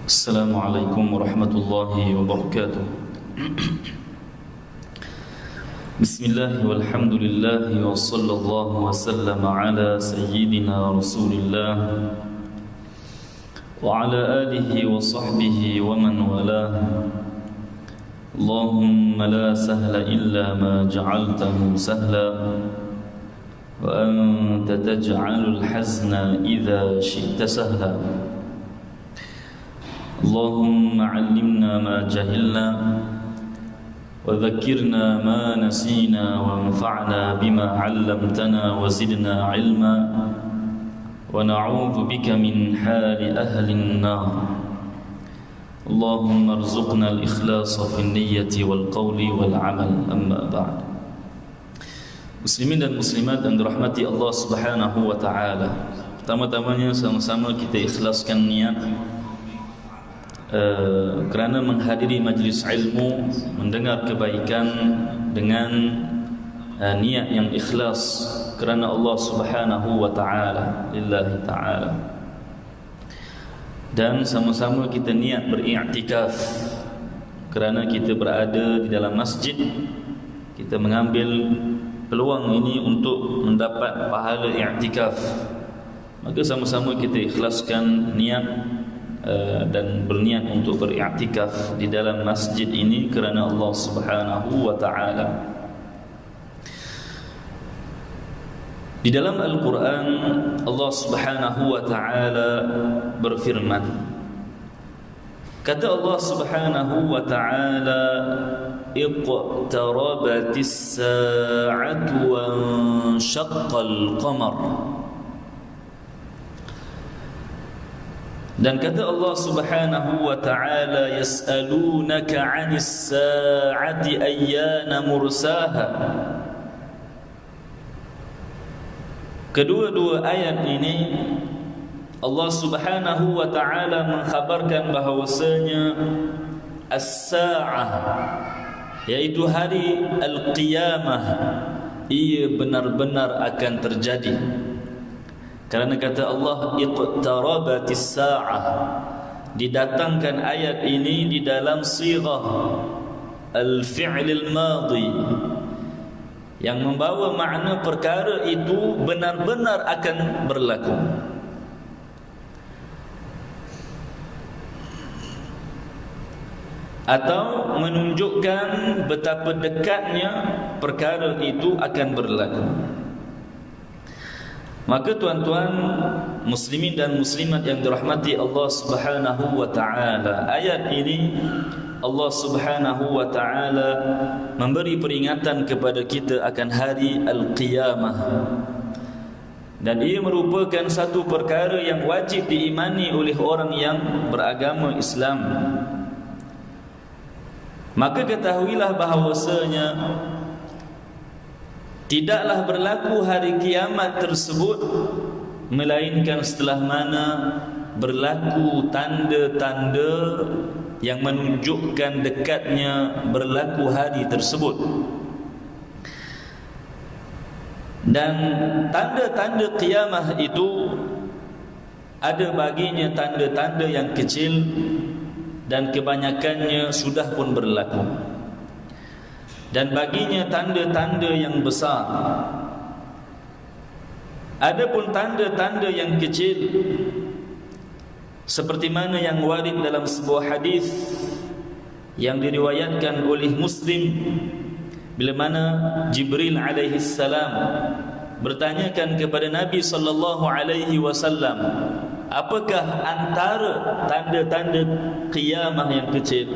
Assalamualaikum warahmatullahi wabarakatuh. Bismillah walhamdulillah wa sallallahu wa sallam ala sayyidina Rasulillah wa ala alihi wa sahbihi wa man walah. Allahumma la sahla illa ma ja'altahu sahla wa anta taj'alul hazna idha syi'ta sahla. اللهم علمنا ما جهلنا وذكرنا ما نسينا وانفعنا بما علمتنا وزدنا علما ونعوذ بك من حال أهل النار اللهم ارزقنا الإخلاص في النية والقول والعمل أما بعد. Muslimin dan muslimat yang dirahmati Allah Subhanahu wa taala. Pertama-tamanya sama-sama kita ikhlaskan niat kerana menghadiri majlis ilmu, mendengar kebaikan dengan niat yang ikhlas kerana Allah Subhanahu wa taala, lillahi taala. Dan sama-sama kita niat beriktikaf kerana kita berada di dalam masjid, kita mengambil peluang ini untuk mendapat pahala iktikaf. Maka sama-sama kita ikhlaskan niat dan berniat untuk beriktikaf di dalam masjid ini kerana Allah Subhanahu wa taala. Di dalam Al-Quran Allah Subhanahu wa taala berfirman, kata Allah Subhanahu wa taala, iqtarabatis sa'atu wa anshaqqal qamar. Dan kata Allah Subhanahu wa taala, yas'alunaka 'anis sa'ati ayyana mursaha. Kedua-dua ayat ini Allah Subhanahu wa taala mengkhabarkan bahawasanya as-sa'ah, yaitu hari al-qiyamah, ia benar-benar akan terjadi. Kerana kata Allah, iqtarabatis sa'ah, didatangkan ayat ini di dalam sirah al-fi'l al-madhi yang membawa makna perkara itu benar-benar akan berlaku. Atau menunjukkan betapa dekatnya perkara itu akan berlaku. Maka tuan-tuan muslimin dan muslimat yang dirahmati Allah Subhanahu wa taala, ayat ini Allah Subhanahu wa taala memberi peringatan kepada kita akan hari al-qiyamah. Dan ia merupakan satu perkara yang wajib diimani oleh orang yang beragama Islam. Maka ketahuilah bahawasanya tidaklah berlaku hari kiamat tersebut melainkan setelah mana berlaku tanda-tanda yang menunjukkan dekatnya berlaku hari tersebut. Dan tanda-tanda kiamat itu ada baginya tanda-tanda yang kecil dan kebanyakannya sudah pun berlaku, dan baginya tanda-tanda yang besar. Adapun tanda-tanda yang kecil, seperti mana yang warid dalam sebuah hadis yang diriwayatkan oleh Muslim, bila mana Jibril alaihi salam bertanyakan kepada Nabi sallallahu alaihi wasallam, apakah antara tanda-tanda qiyamah yang kecil?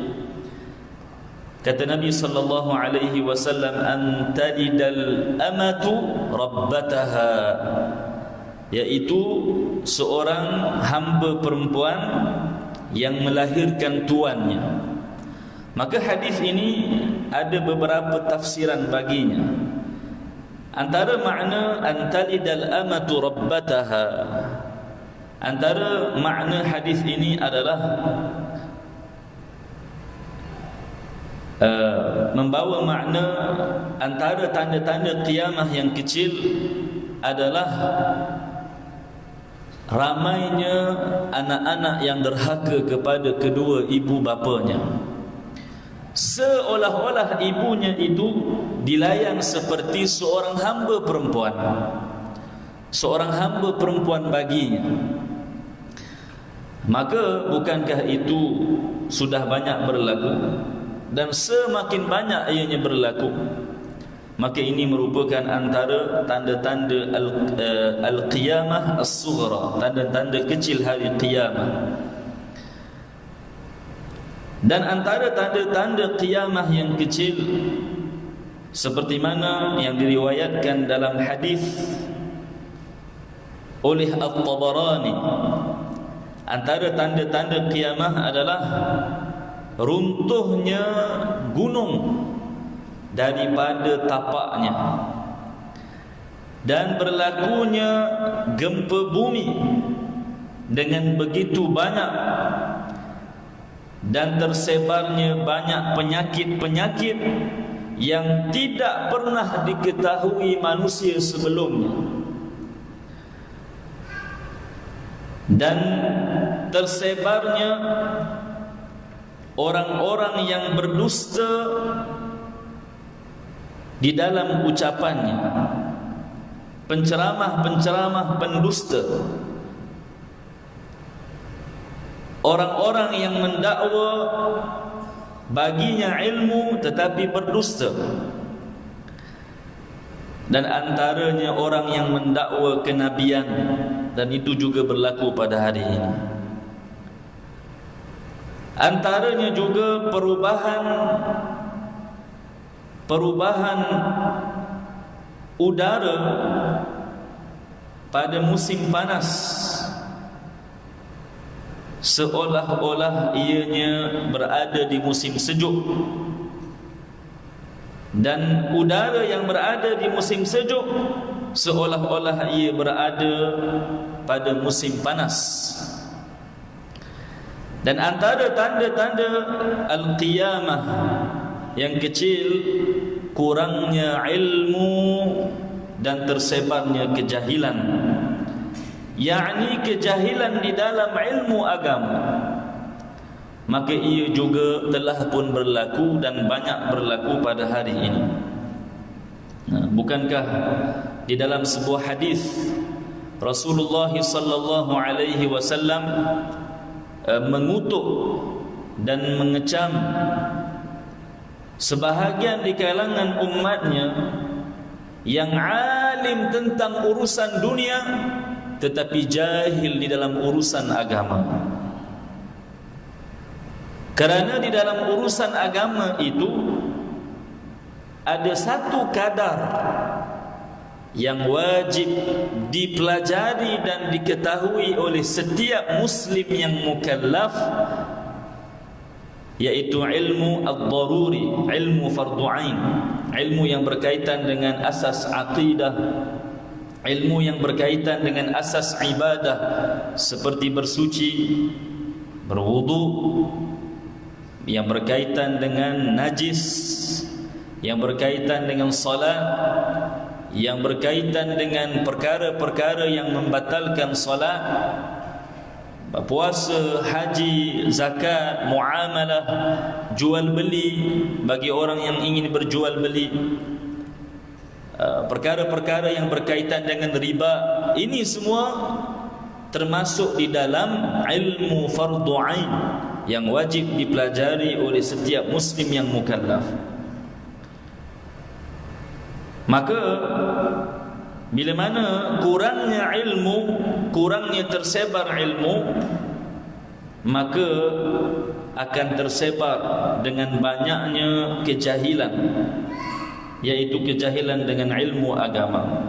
Kata Nabi sallallahu alaihi wasallam, antalidal amatu rabbataha, yaitu seorang hamba perempuan yang melahirkan tuannya. Maka hadis ini ada beberapa tafsiran baginya. Antara makna antalidal amatu rabbataha, antara makna hadis ini adalah membawa makna antara tanda-tanda qiyamah yang kecil adalah ramainya anak-anak yang derhaka kepada kedua ibu bapanya, seolah-olah ibunya itu dilayan seperti seorang hamba perempuan, seorang hamba perempuan baginya. Maka bukankah itu sudah banyak berlaku, dan semakin banyak ianya berlaku, maka ini merupakan antara tanda-tanda al-qiyamah as-sughra, tanda-tanda kecil hari qiyamah. Dan antara tanda-tanda qiyamah yang kecil, seperti mana yang diriwayatkan dalam hadis oleh At-Tabarani, antara tanda-tanda qiyamah adalah runtuhnya gunung daripada tapaknya, dan berlakunya gempa bumi dengan begitu banyak, dan tersebarnya banyak penyakit-penyakit yang tidak pernah diketahui manusia sebelumnya, dan tersebarnya orang-orang yang berdusta di dalam ucapannya, penceramah-penceramah pendusta, orang-orang yang mendakwa baginya ilmu tetapi berdusta, dan antaranya orang yang mendakwa kenabian, dan itu juga berlaku pada hari ini. Antaranya juga perubahan udara pada musim panas, seolah-olah ianya berada di musim sejuk, dan udara yang berada di musim sejuk seolah-olah ia berada pada musim panas. Dan antara tanda-tanda al-qiyamah yang kecil, kurangnya ilmu dan tersebarnya kejahilan, yakni kejahilan di dalam ilmu agama. Maka ia juga telah pun berlaku dan banyak berlaku pada hari ini. Bukankah di dalam sebuah hadis Rasulullah sallallahu alaihi wasallam mengutuk dan mengecam sebahagian di kalangan umatnya yang alim tentang urusan dunia tetapi jahil di dalam urusan agama. Kerana di dalam urusan agama itu ada satu kadar yang wajib dipelajari dan diketahui oleh setiap muslim yang mukallaf, yaitu ilmu ad-daruri, ilmu fardu ain, ilmu yang berkaitan dengan asas aqidah, ilmu yang berkaitan dengan asas ibadah seperti bersuci, berwudu, yang berkaitan dengan najis, yang berkaitan dengan salat, yang berkaitan dengan perkara-perkara yang membatalkan salat, puasa, haji, zakat, muamalah, jual beli bagi orang yang ingin berjual beli, perkara-perkara yang berkaitan dengan riba. Ini semua termasuk di dalam ilmu fardu ain yang wajib dipelajari oleh setiap muslim yang mukallaf. Maka bila mana kurangnya ilmu, kurangnya tersebar ilmu, maka akan tersebar dengan banyaknya kejahilan, yaitu kejahilan dengan ilmu agama.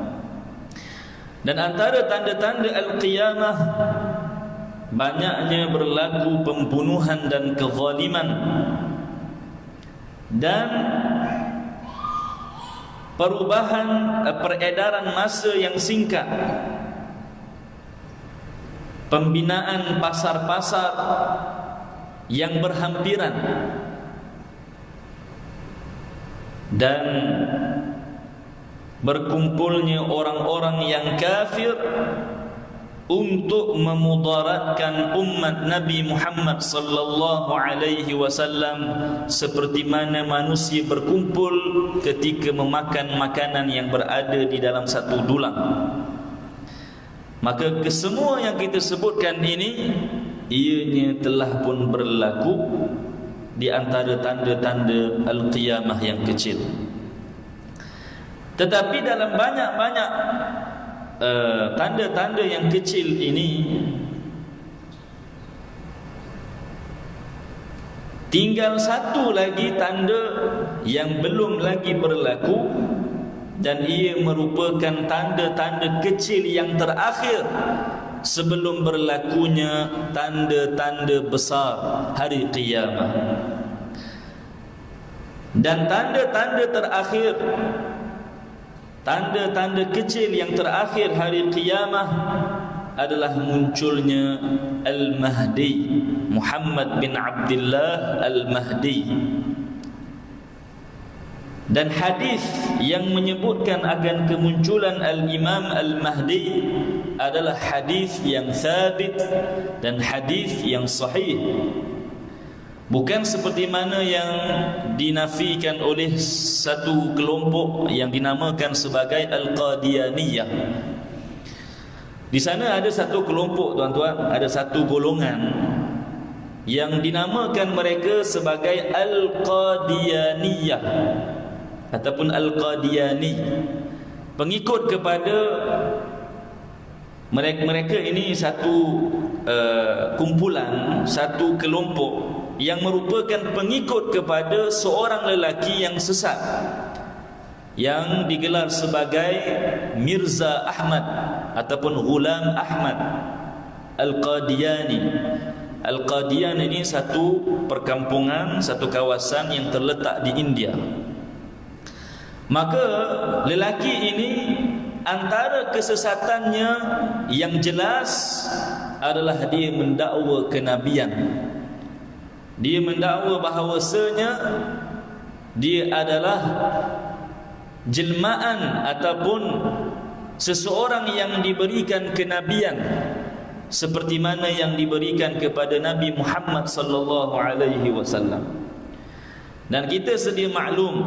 Dan antara tanda-tanda al-qiyamah, banyaknya berlaku pembunuhan dan kezaliman, dan perubahan peredaran masa yang singkat, pembinaan pasar-pasar yang berhampiran, dan berkumpulnya orang-orang yang kafir untuk memudaratkan umat Nabi Muhammad sallallahu alaihi wasallam seperti mana manusia berkumpul ketika memakan makanan yang berada di dalam satu dulang. Maka kesemua yang kita sebutkan ini ianya telah pun berlaku di antara tanda-tanda al-qiyamah yang kecil. Tetapi dalam banyak-banyak tanda-tanda yang kecil ini, tinggal satu lagi tanda yang belum lagi berlaku, dan ia merupakan tanda-tanda kecil yang terakhir sebelum berlakunya tanda-tanda besar hari kiamat. Dan tanda-tanda terakhir, tanda-tanda kecil yang terakhir hari kiamat adalah munculnya Al-Mahdi, Muhammad bin Abdullah Al-Mahdi. Dan hadis yang menyebutkan akan kemunculan Al-Imam Al-Mahdi adalah hadis yang sabit dan hadis yang sahih. Bukan seperti mana yang dinafikan oleh satu kelompok yang dinamakan sebagai Al-Qadianiyah. Di sana ada satu kelompok, tuan-tuan, ada satu golongan yang dinamakan mereka sebagai Al-Qadianiyah ataupun Al-Qadiani. Pengikut kepada mereka ini satu kumpulan, satu kelompok yang merupakan pengikut kepada seorang lelaki yang sesat yang digelar sebagai Mirza Ahmad ataupun Ghulam Ahmad Al-Qadiani. Al-Qadian ini satu perkampungan, satu kawasan yang terletak di India. Maka lelaki ini antara kesesatannya yang jelas adalah dia mendakwa kenabian. Dia mendakwa bahawasanya dia adalah jelmaan ataupun seseorang yang diberikan kenabian seperti mana yang diberikan kepada Nabi Muhammad sallallahu alaihi wasallam. Dan kita sedia maklum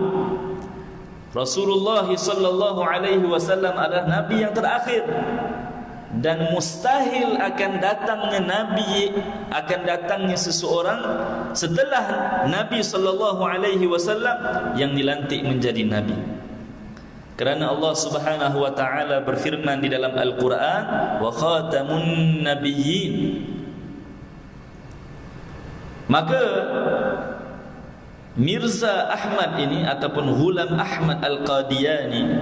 Rasulullah sallallahu alaihi wasallam adalah nabi yang terakhir, dan mustahil akan datangnya seseorang setelah Nabi sallallahu alaihi wasallam yang dilantik menjadi nabi. Kerana Allah Subhanahu wa taala berfirman di dalam Al-Quran, wa khatamun nabiyyin. Maka Mirza Ahmad ini ataupun Ghulam Ahmad Al-Qadiani,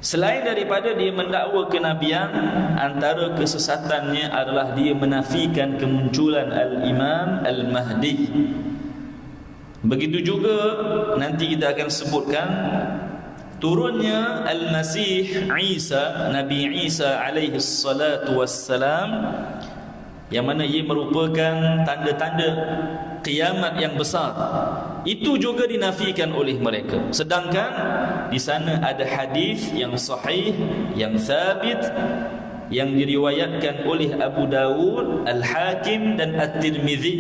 selain daripada dia mendakwa kenabian, antara kesesatannya adalah dia menafikan kemunculan Al-Imam Al-Mahdi. Begitu juga nanti kita akan sebutkan turunnya Al-Masih Isa, Nabi Isa alaihi salatu wassalam, yang mana ia merupakan tanda-tanda kiamat yang besar. Itu juga dinafikan oleh mereka. Sedangkan di sana ada hadis yang sahih, yang sabit, yang diriwayatkan oleh Abu Dawud, Al-Hakim dan At-Tirmizi.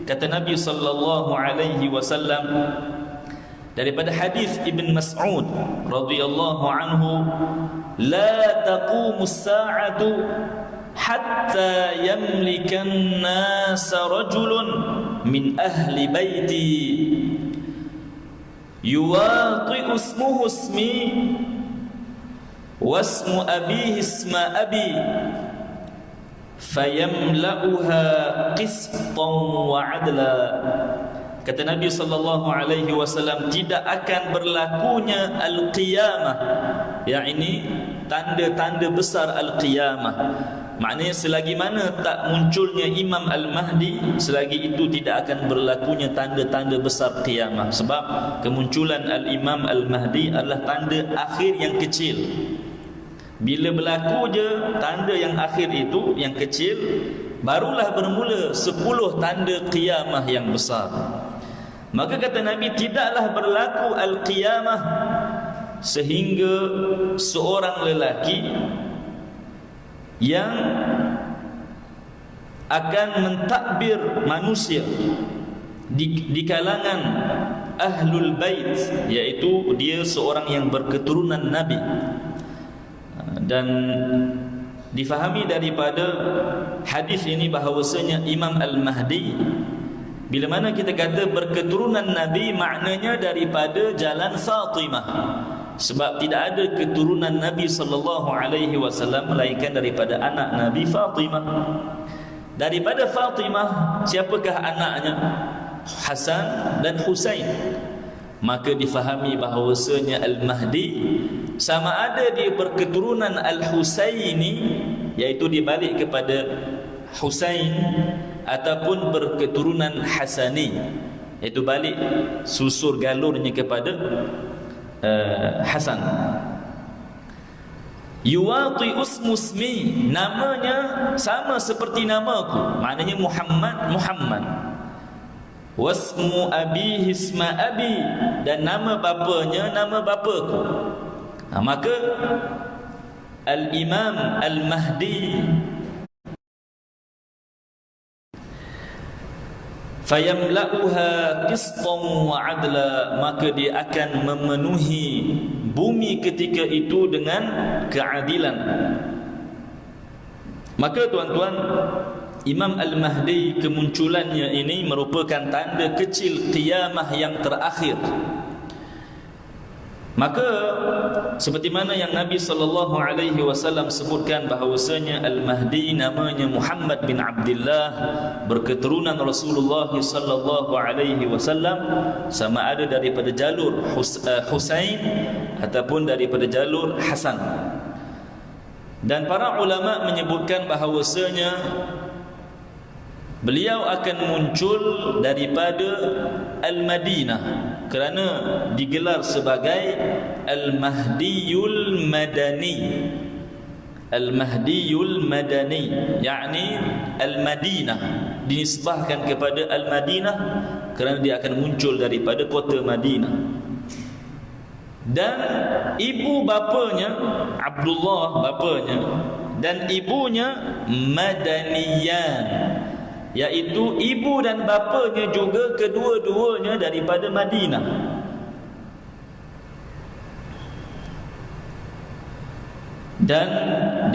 Kata Nabi sallallahu alaihi wasallam daripada hadis Ibn Mas'ud radhiyallahu anhu, la taqumus sa'atu hatta yamlikan nasa rajulun min ahli baiti yuwati'u ismuhu ismi wasmu abihi isma abi fayamla'uha qistan wa adla. Kata Nabi sallallahu alaihi wasallam, tidak akan berlakunya al-qiyamah, yakni tanda-tanda besar al-qiyamah. Maknanya selagi mana tak munculnya Imam Al-Mahdi, selagi itu tidak akan berlakunya tanda-tanda besar qiyamah. Sebab kemunculan Al-Imam Al-Mahdi adalah tanda akhir yang kecil. Bila berlaku je tanda yang akhir itu, yang kecil, barulah bermula 10 tanda qiyamah yang besar. Maka kata Nabi, tidaklah berlaku al-qiyamah sehingga seorang lelaki yang akan mentakbir manusia di kalangan Ahlul Bait, iaitu dia seorang yang berketurunan Nabi. Dan difahami daripada hadis ini bahawasanya Imam Al-Mahdi, bila mana kita kata berketurunan Nabi, maknanya daripada jalan Fatimah. Sebab tidak ada keturunan Nabi SAW melainkan daripada anak Nabi Fatimah. Daripada Fatimah, siapakah anaknya? Hasan dan Husain. Maka difahami bahawasanya Al-Mahdi sama ada dia berketurunan Al-Husaini, iaitu dibalik kepada Husain, ataupun berketurunan Hasani, iaitu balik susur galurnya kepada Hasan. Yuwati usmusmi, namanya sama seperti namaku, maknanya Muhammad. Wasmu abihi isma abi, dan nama bapanya nama bapaku. Maka Al-Imam Al-Mahdi fayamla'uha qistan wa adla, maka dia akan memenuhi bumi ketika itu dengan keadilan. Maka tuan-tuan, Imam Al-Mahdi, kemunculannya ini merupakan tanda kecil qiyamah yang terakhir. Maka seperti mana yang Nabi SAW sebutkan bahawasanya Al-Mahdi namanya Muhammad bin Abdullah, berketurunan Rasulullah SAW, sama ada daripada jalur Husain ataupun daripada jalur Hasan. Dan para ulama menyebutkan bahawasanya beliau akan muncul daripada Al-Madinah, kerana digelar sebagai Al-Mahdiyul Madani. Al-Mahdiyul Madani, yakni Al-Madinah, dinisbahkan kepada Al-Madinah kerana dia akan muncul daripada kota Madinah. Dan ibu bapanya Abdullah, bapanya, dan ibunya Madaniyan, iaitu ibu dan bapanya juga kedua-duanya daripada Madinah. Dan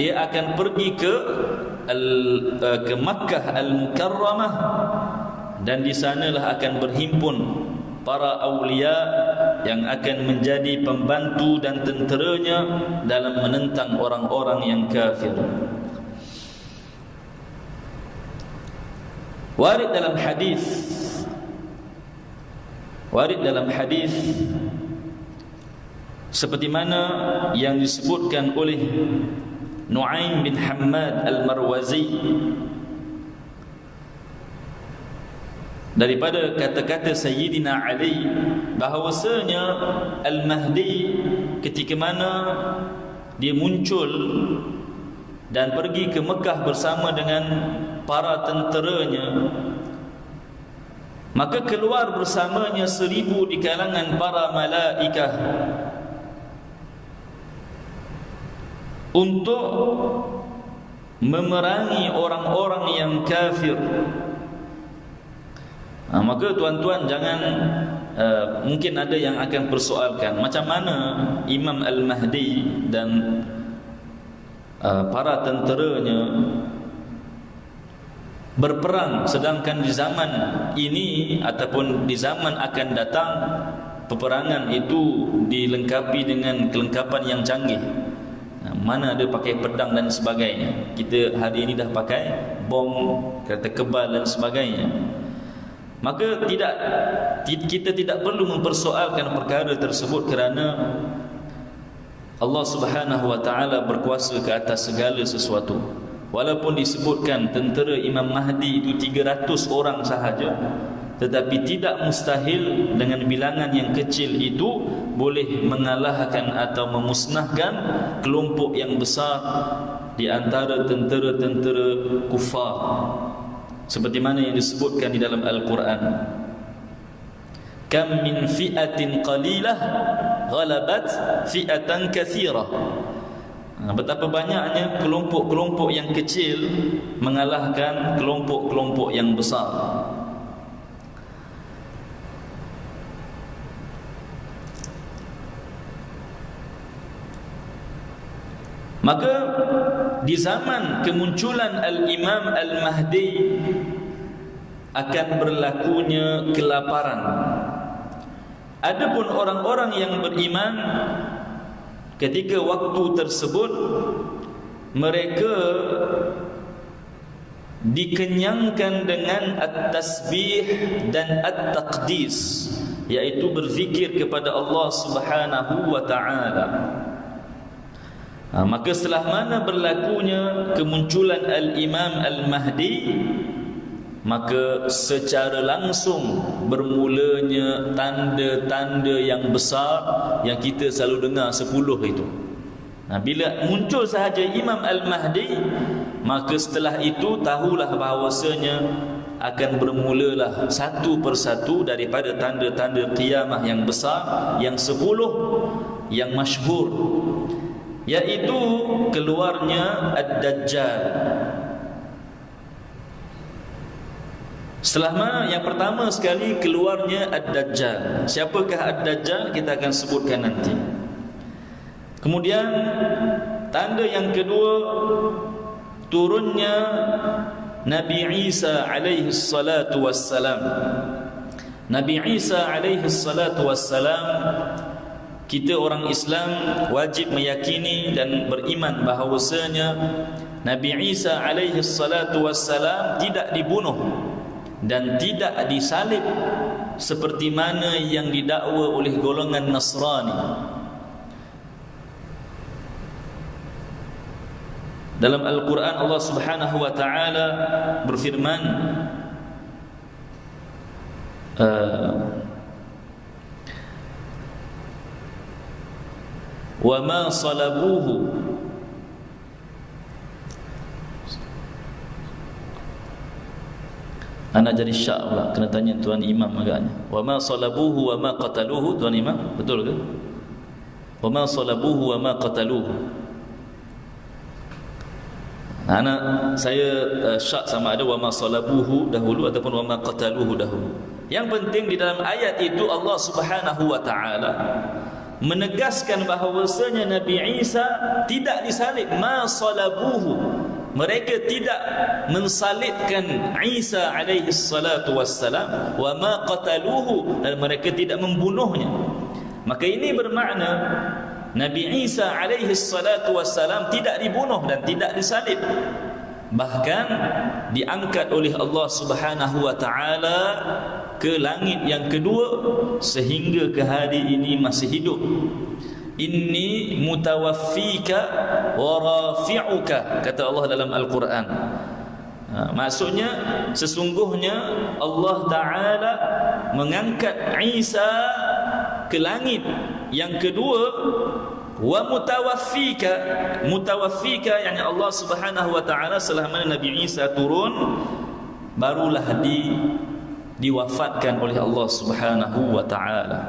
dia akan pergi ke Makkah Al-Mukarramah, dan di sanalah akan berhimpun para awliya yang akan menjadi pembantu dan tenteranya dalam menentang orang-orang yang kafir. Warid dalam hadis seperti mana yang disebutkan oleh Nu'aim bin Hammad Al-Marwazi daripada kata-kata Sayyidina Ali bahawasanya Al-Mahdi ketika mana dia muncul dan pergi ke Mekah bersama dengan para tenteranya, maka keluar bersamanya 1000 di kalangan para malaikah untuk memerangi orang-orang yang kafir. Maka tuan-tuan jangan mungkin ada yang akan persoalkan macam mana Imam Al-Mahdi dan para tenteranya berperang, sedangkan di zaman ini ataupun di zaman akan datang peperangan itu dilengkapi dengan kelengkapan yang canggih. Mana ada pakai pedang dan sebagainya. Kita hari ini dah pakai bom, kereta kebal dan sebagainya. Maka kita tidak perlu mempersoalkan perkara tersebut kerana Allah Subhanahu wa taala berkuasa ke atas segala sesuatu. Walaupun disebutkan tentera Imam Mahdi itu 300 orang sahaja, tetapi tidak mustahil dengan bilangan yang kecil itu boleh mengalahkan atau memusnahkan kelompok yang besar di antara tentera-tentera kufar. Seperti mana yang disebutkan di dalam Al-Quran, kam min fi'atin qalilah ghalabat fi'atan kathirah. Betapa banyaknya kelompok-kelompok yang kecil mengalahkan kelompok-kelompok yang besar. Maka di zaman kemunculan Al-Imam Al-Mahdi akan berlakunya kelaparan. Adapun orang-orang yang beriman ketika waktu tersebut, mereka dikenyangkan dengan at-tasbih dan at-taqdis, yaitu berzikir kepada Allah Subhanahu wa ta'ala. Maka setelah mana berlakunya kemunculan Al-Imam Al-Mahdi, maka secara langsung bermulanya tanda-tanda yang besar yang kita selalu dengar 10 itu. Bila muncul sahaja Imam Al-Mahdi, maka setelah itu tahulah bahawasanya akan bermulalah satu persatu daripada tanda-tanda qiyamah yang besar, yang 10 yang masyhur, yaitu keluarnya Ad-Dajjal. Setelah mana yang pertama sekali keluarnya Ad-Dajjal. Siapakah Ad-Dajjal? Kita akan sebutkan nanti. Kemudian tanda yang kedua, turunnya Nabi Isa alaihi salatu wassalam. Nabi Isa alaihi salatu wassalam, kita orang Islam wajib meyakini dan beriman bahawasanya Nabi Isa alaihi salatu wassalam tidak dibunuh dan tidak disalib seperti mana yang didakwa oleh golongan Nasrani. Dalam Al-Quran Allah Subhanahu wa ta'ala berfirman, wa ma salabuhu ana jadi syak pula, kena tanya tuan imam agaknya. Wa ma salabuhu wa ma qataluhu, tuan imam, betul ke? Wa ma salabuhu wa ma qataluhu. Saya syak sama ada wa ma salabuhu dahulu ataupun wa ma qataluhu dahulu. Yang penting di dalam ayat itu Allah Subhanahu wa ta'ala menegaskan bahawasanya Nabi Isa tidak disalib. Ma salabuhu, mereka tidak mensalibkan Isa alaihi salatu wassalam. Wa ma qataluhu, dan mereka tidak membunuhnya. Maka ini bermakna Nabi Isa alaihi salatu wassalam tidak dibunuh dan tidak disalib, bahkan diangkat oleh Allah Subhanahu wa ta'ala ke langit yang kedua sehingga ke hari ini masih hidup. Inni mutawaffika wa rafi'uka, kata Allah dalam Al-Quran. Maksudnya sesungguhnya Allah Ta'ala mengangkat Isa ke langit yang kedua. Wa mutawaffika, mutawaffika yakni Allah Subhanahu wa ta'ala setelah mana Nabi Isa turun barulah diwafatkan oleh Allah Subhanahu wa ta'ala.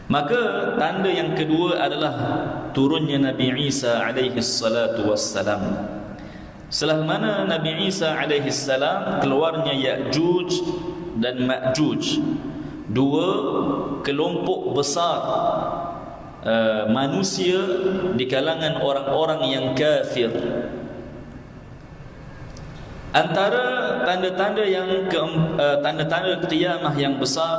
Maka tanda yang kedua adalah turunnya Nabi Isa alaihi salatu wassalam. Setelah mana Nabi Isa alaihi salam, keluarnya Ya'juj dan Ma'juj, dua kelompok besar manusia di kalangan orang-orang yang kafir. Antara tanda-tanda yang tanda-tanda qiyamah yang besar,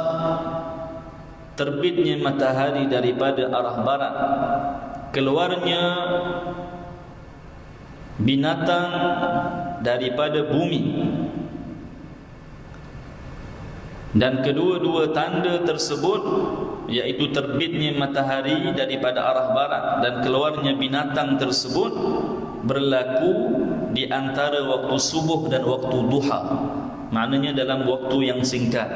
terbitnya matahari daripada arah barat, keluarnya binatang daripada bumi. Dan kedua-dua tanda tersebut, yaitu terbitnya matahari daripada arah barat dan keluarnya binatang tersebut, berlaku di antara waktu subuh dan waktu duha, maknanya dalam waktu yang singkat.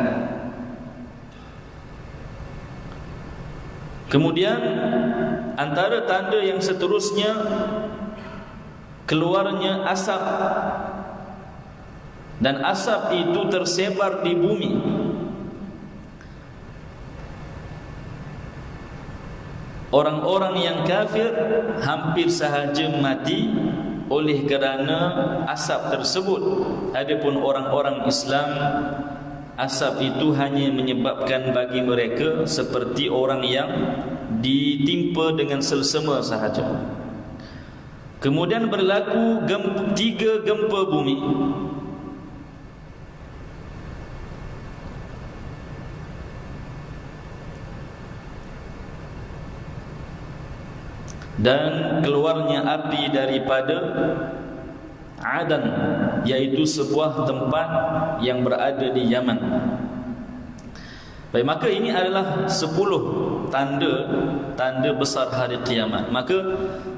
Kemudian antara tanda yang seterusnya, keluarnya asap, dan asap itu tersebar di bumi. Orang-orang yang kafir hampir sahaja mati oleh kerana asap tersebut. Adapun orang-orang Islam, asap itu hanya menyebabkan bagi mereka seperti orang yang ditimpa dengan selsema sahaja. Kemudian berlaku 3 gempa bumi. Dan keluarnya api daripada Adan, iaitu sebuah tempat yang berada di Yaman. Baik, maka ini adalah 10 tanda besar hari kiamat. Maka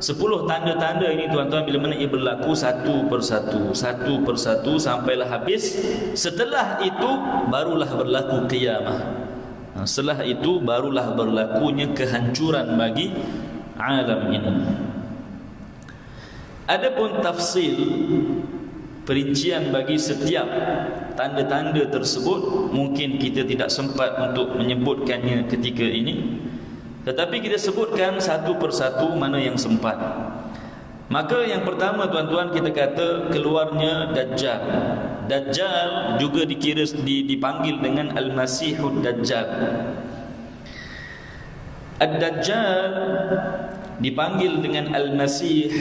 10 tanda-tanda ini tuan-tuan, bila mana ia berlaku satu persatu sampailah habis. Setelah itu barulah berlaku kiamat. Setelah itu barulah berlakunya kehancuran bagi alam ini. Adapun tafsil, perincian bagi setiap tanda-tanda tersebut, mungkin kita tidak sempat untuk menyebutkannya ketika ini, tetapi kita sebutkan satu persatu mana yang sempat. Maka yang pertama tuan-tuan, kita kata keluarnya Dajjal. Dajjal juga dipanggil dengan Al-Masihud Dajjal. Ad-Dajjal dipanggil dengan Al-Masih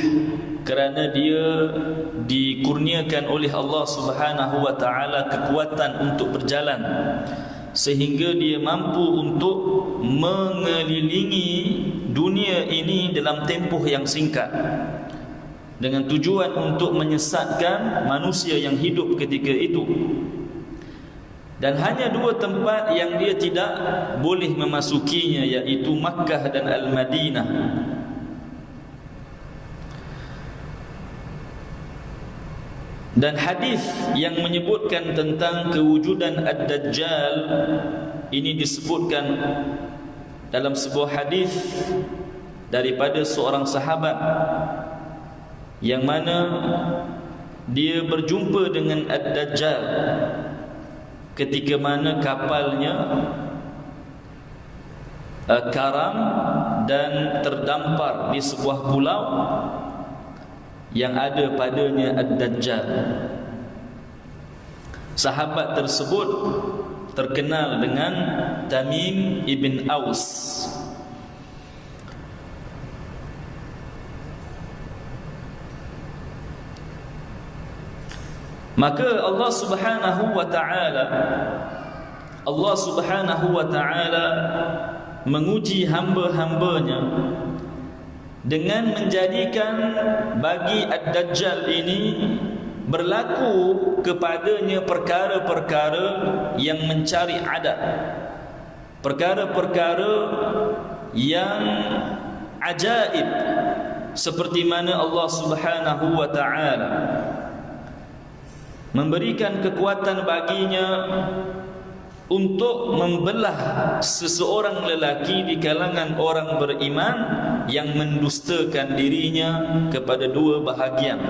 kerana dia dikurniakan oleh Allah Subhanahu wa taala kekuatan untuk berjalan, sehingga dia mampu untuk mengelilingi dunia ini dalam tempoh yang singkat, dengan tujuan untuk menyesatkan manusia yang hidup ketika itu. Dan hanya 2 tempat yang dia tidak boleh memasukinya, iaitu Makkah dan Al-Madinah. Dan hadis yang menyebutkan tentang kewujudan Ad-Dajjal ini disebutkan dalam sebuah hadis daripada seorang sahabat, yang mana dia berjumpa dengan Ad-Dajjal ketika mana kapalnya karam dan terdampar di sebuah pulau yang ada padanya Ad-Dajjal. Sahabat tersebut terkenal dengan Tamim ibn Aus. Maka Allah Subhanahu wa ta'ala menguji hamba-hambanya dengan menjadikan bagi Ad-Dajjal ini berlaku kepadanya perkara-perkara yang mencari adat, perkara-perkara yang ajaib, seperti mana Allah Subhanahu wa ta'ala memberikan kekuatan baginya untuk membelah seseorang lelaki di kalangan orang beriman yang mendustakan dirinya kepada 2 bahagian.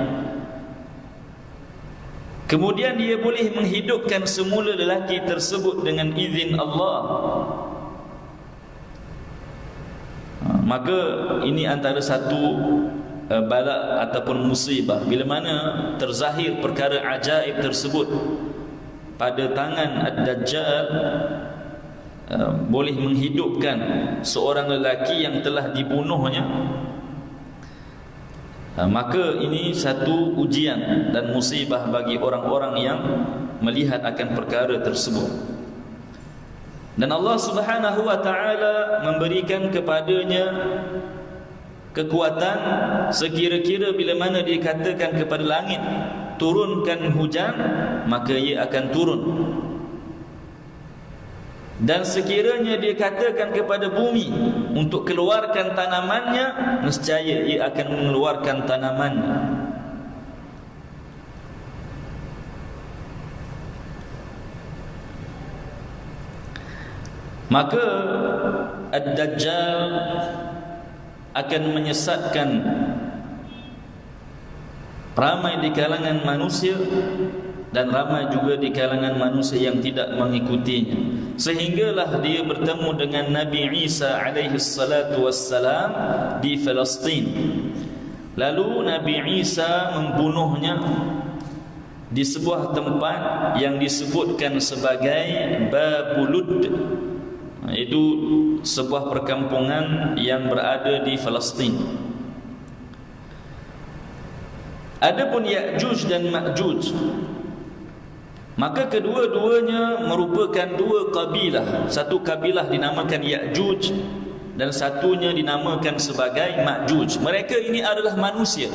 Kemudian dia boleh menghidupkan semula lelaki tersebut dengan izin Allah. Maka ini antara satu bala ataupun musibah, bila mana terzahir perkara ajaib tersebut pada tangan Ad-Dajjal, boleh menghidupkan seorang lelaki yang telah dibunuhnya. Maka ini satu ujian dan musibah bagi orang-orang yang melihat akan perkara tersebut. Dan Allah Subhanahu wa ta'ala memberikan kepadanya kekuatan sekira-kira bila mana dikatakan kepada langit turunkan hujan, maka ia akan turun. Dan sekiranya dia katakan kepada bumi untuk keluarkan tanamannya, nescaya ia akan mengeluarkan tanamannya. Maka Ad-Dajjal akan menyesatkan ramai di kalangan manusia dan ramai juga di kalangan manusia yang tidak mengikutinya, sehinggalah dia bertemu dengan Nabi Isa alaihi salatu wassalam di Palestin. Lalu Nabi Isa membunuhnya di sebuah tempat yang disebutkan sebagai Babulud. Itu sebuah perkampungan yang berada di Palestin. Adapun Ya'juj dan Ma'juj, maka kedua-duanya merupakan dua kabilah. Satu kabilah dinamakan Ya'juj dan satunya dinamakan sebagai Ma'juj. Mereka ini adalah manusia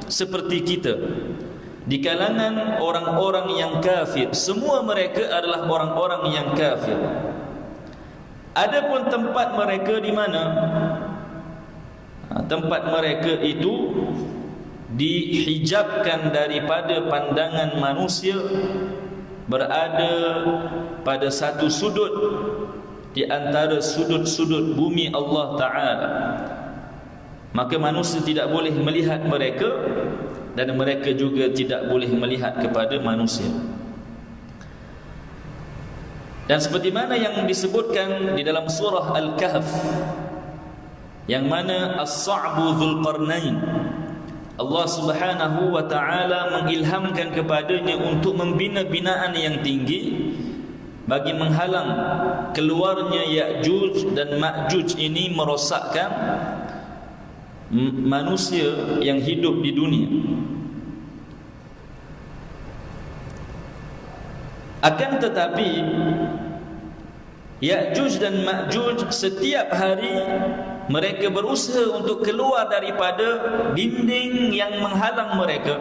seperti kita, di kalangan orang-orang yang kafir. Semua mereka adalah orang-orang yang kafir. Adapun tempat mereka di mana? Tempat mereka itu dihijabkan daripada pandangan manusia, berada pada satu sudut di antara sudut-sudut bumi Allah Ta'ala. Maka manusia tidak boleh melihat mereka, dan mereka juga tidak boleh melihat kepada manusia. Dan seperti mana yang disebutkan di dalam surah Al-Kahf, yang mana As-Sa'bu Dzulqarnain, Allah Subhanahu wa ta'ala mengilhamkan kepadanya untuk membina binaan yang tinggi bagi menghalang keluarnya Ya'juj dan Ma'juj ini merosakkan manusia yang hidup di dunia. Akan tetapi Ya'juj dan Ma'juj setiap hari mereka berusaha untuk keluar daripada dinding yang menghalang mereka.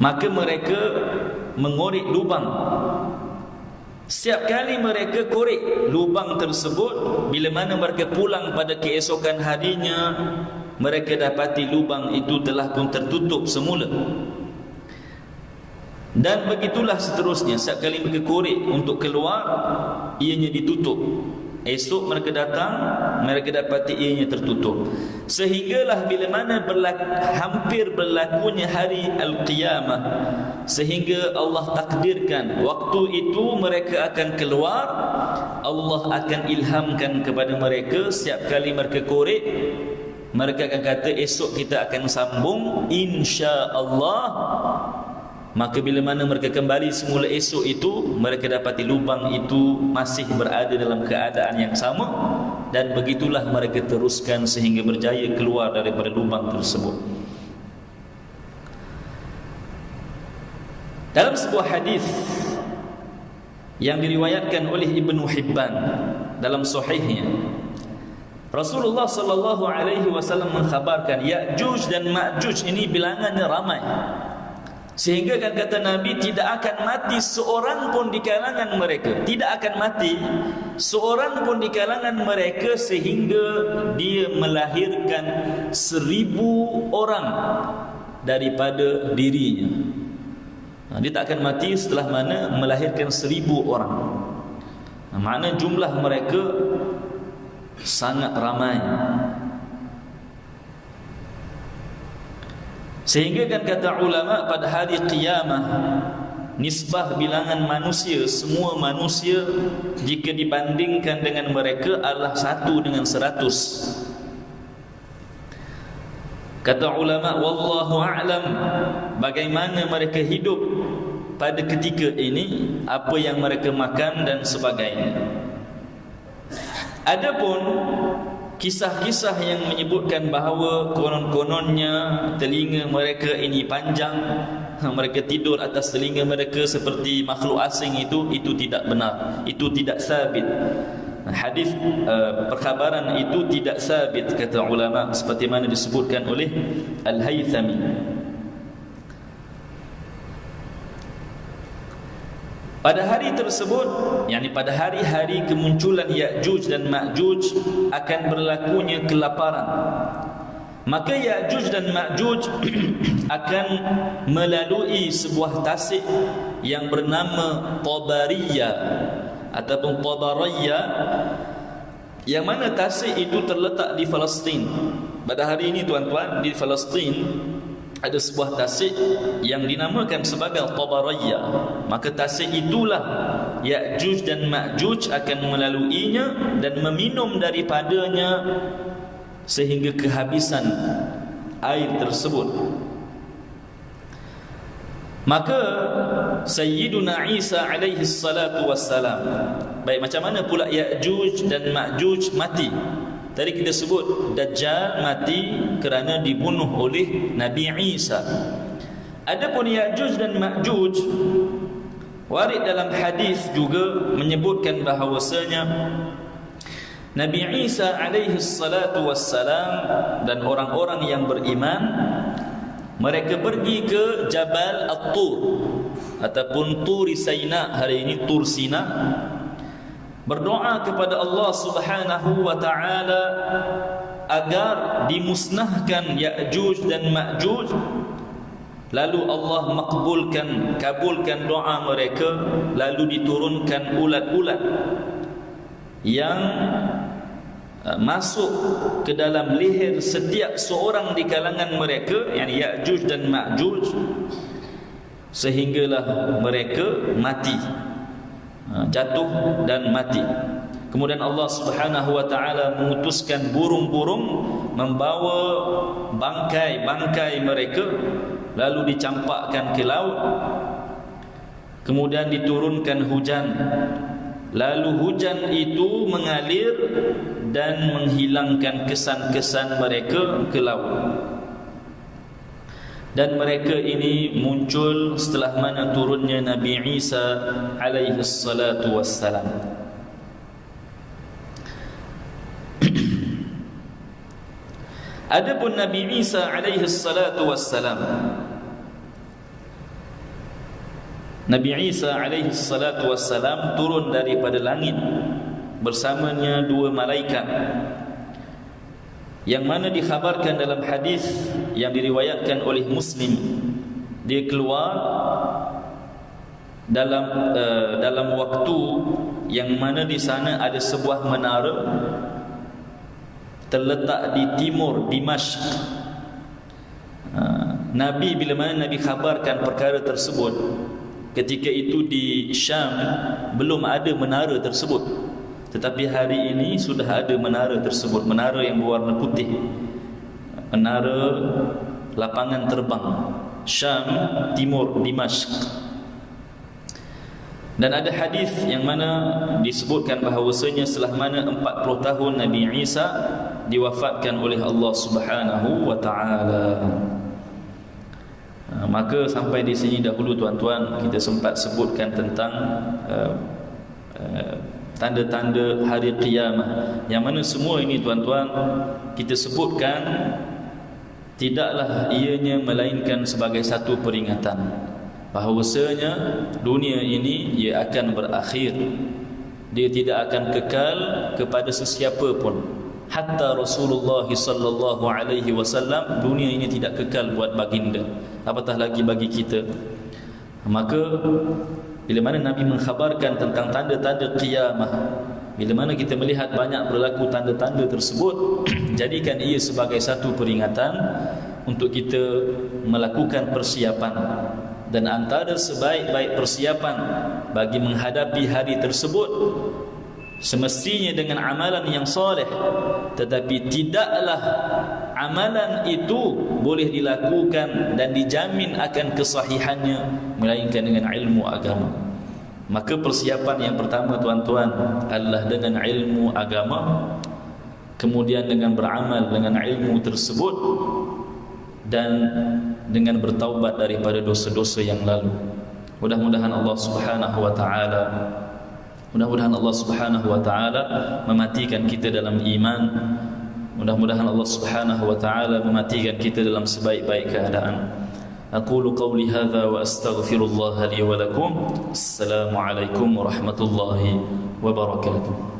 Maka mereka mengorek lubang. Setiap kali mereka korek lubang tersebut, bila mana mereka pulang pada keesokan harinya, mereka dapati lubang itu telah pun tertutup semula. Dan begitulah seterusnya. Setiap kali mereka korek untuk keluar, ianya ditutup. Esok mereka datang, mereka dapati ianya tertutup. Sehinggalah bila mana hampir berlakunya hari Al-Qiyamah, sehingga Allah takdirkan waktu itu mereka akan keluar, Allah akan ilhamkan kepada mereka. Setiap kali mereka korek, mereka akan kata, esok kita akan sambung insya-Allah. Maka bila mana mereka kembali semula esok itu, mereka dapati lubang itu masih berada dalam keadaan yang sama. Dan begitulah mereka teruskan sehingga berjaya keluar daripada lubang tersebut. Dalam sebuah hadis yang diriwayatkan oleh Ibnu Hibban dalam sahihnya, Rasulullah sallallahu alaihi wasallam mengkhabarkan Ya'juj dan Ma'juj ini bilangannya ramai, sehingga kan kata Nabi, tidak akan mati seorang pun di kalangan mereka. Tidak akan mati seorang pun di kalangan mereka sehingga dia melahirkan 1000 orang daripada dirinya. Dia tak akan mati setelah mana melahirkan 1000 orang. Makna jumlah mereka sangat ramai. Sehingga kan kata ulama, pada hari qiyamah nisbah bilangan manusia, semua manusia jika dibandingkan dengan mereka adalah 1 dengan 100. Kata ulama, wallahu a'lam, bagaimana mereka hidup pada ketika ini, apa yang mereka makan dan sebagainya. Adapun kisah-kisah yang menyebutkan bahawa konon-kononnya telinga mereka ini panjang, mereka tidur atas telinga mereka seperti makhluk asing, itu tidak benar, itu tidak sabit. Hadis perkhabaran itu tidak sabit, kata ulama, seperti mana disebutkan oleh Al-Haythami. Pada hari tersebut, yakni pada hari-hari kemunculan Ya'juj dan Ma'juj, akan berlakunya kelaparan. Maka Ya'juj dan Ma'juj akan melalui sebuah tasik yang bernama Tabariyah ataupun Tabariyah, yang mana tasik itu terletak di Palestin. Pada hari ini tuan-tuan, di Palestin ada sebuah tasik yang dinamakan sebagai Tabariyah. Maka tasik itulah Ya'juj dan Ma'juj akan melaluinya dan meminum daripadanya sehingga kehabisan air tersebut. Maka Sayyiduna Isa alaihi salatu wassalam, baik, macam mana pula Ya'juj dan Ma'juj mati? Tadi kita sebut Dajjal mati kerana dibunuh oleh Nabi Isa. Adapun Ya'juj dan Ma'juj, warid dalam hadis juga menyebutkan bahawasanya Nabi Isa alaihi salatu wassalam dan orang-orang yang beriman, mereka pergi ke Jabal At-Tur ataupun Turi Saina, hari ini Tur Sina, berdoa kepada Allah Subhanahu wa taala agar dimusnahkan Ya'juj dan Ma'juj. Lalu Allah kabulkan doa mereka, lalu diturunkan ulat-ulat yang masuk ke dalam leher setiap seorang di kalangan mereka, yakni Ya'juj dan Ma'juj, sehinggalah mereka mati, jatuh dan mati. Kemudian Allah Subhanahu wa taala mengutuskan burung-burung membawa bangkai-bangkai mereka, lalu dicampakkan ke laut. Kemudian diturunkan hujan, lalu hujan itu mengalir dan menghilangkan kesan-kesan mereka ke laut. Dan mereka ini muncul setelah mana turunnya Nabi Isa alaihi salatu wassalam. Adapun Nabi Isa alaihi salatu wassalam, Nabi Isa alaihi salatu wassalam turun daripada langit bersamanya dua malaikat, yang mana dikhabarkan dalam hadis yang diriwayatkan oleh Muslim. Dia keluar dalam waktu yang mana di sana ada sebuah menara terletak di timur Dimashq. Nabi, bila mana Nabi khabarkan perkara tersebut, ketika itu di Syam belum ada menara tersebut, tetapi hari ini sudah ada menara tersebut, menara yang berwarna putih, menara lapangan terbang Syam timur Dimashq. Dan ada hadis yang mana disebutkan bahawasanya setelah mana 40 tahun Nabi Isa diwafatkan oleh Allah Subhanahu wa taala. Maka sampai di sini dahulu tuan-tuan, kita sempat sebutkan tentang tanda-tanda hari qiyamah, yang mana semua ini tuan-tuan kita sebutkan tidaklah ianya melainkan sebagai satu peringatan bahawasanya dunia ini ia akan berakhir. Dia tidak akan kekal kepada sesiapa pun. Hatta Rasulullah sallallahu alaihi wasallam, dunia ini tidak kekal buat baginda, apatah lagi bagi kita. Maka bila mana Nabi mengkhabarkan tentang tanda-tanda qiyamah, bila mana kita melihat banyak berlaku tanda-tanda tersebut, jadikan ia sebagai satu peringatan untuk kita melakukan persiapan. Dan antara sebaik-baik persiapan bagi menghadapi hari tersebut semestinya dengan amalan yang soleh. Tetapi tidaklah amalan itu boleh dilakukan dan dijamin akan kesahihannya melainkan dengan ilmu agama. Maka persiapan yang pertama tuan-tuan adalah dengan ilmu agama, kemudian dengan beramal dengan ilmu tersebut, dan dengan bertaubat daripada dosa-dosa yang lalu. Mudah-mudahan Allah Subhanahu wa taala mematikan kita dalam iman. Mudah-mudahan Allah Subhanahu wa taala mematikan kita dalam sebaik-baik keadaan. Aqulu qawli hadza wa astaghfirullah li wa lakum. Assalamualaikum warahmatullahi wabarakatuh.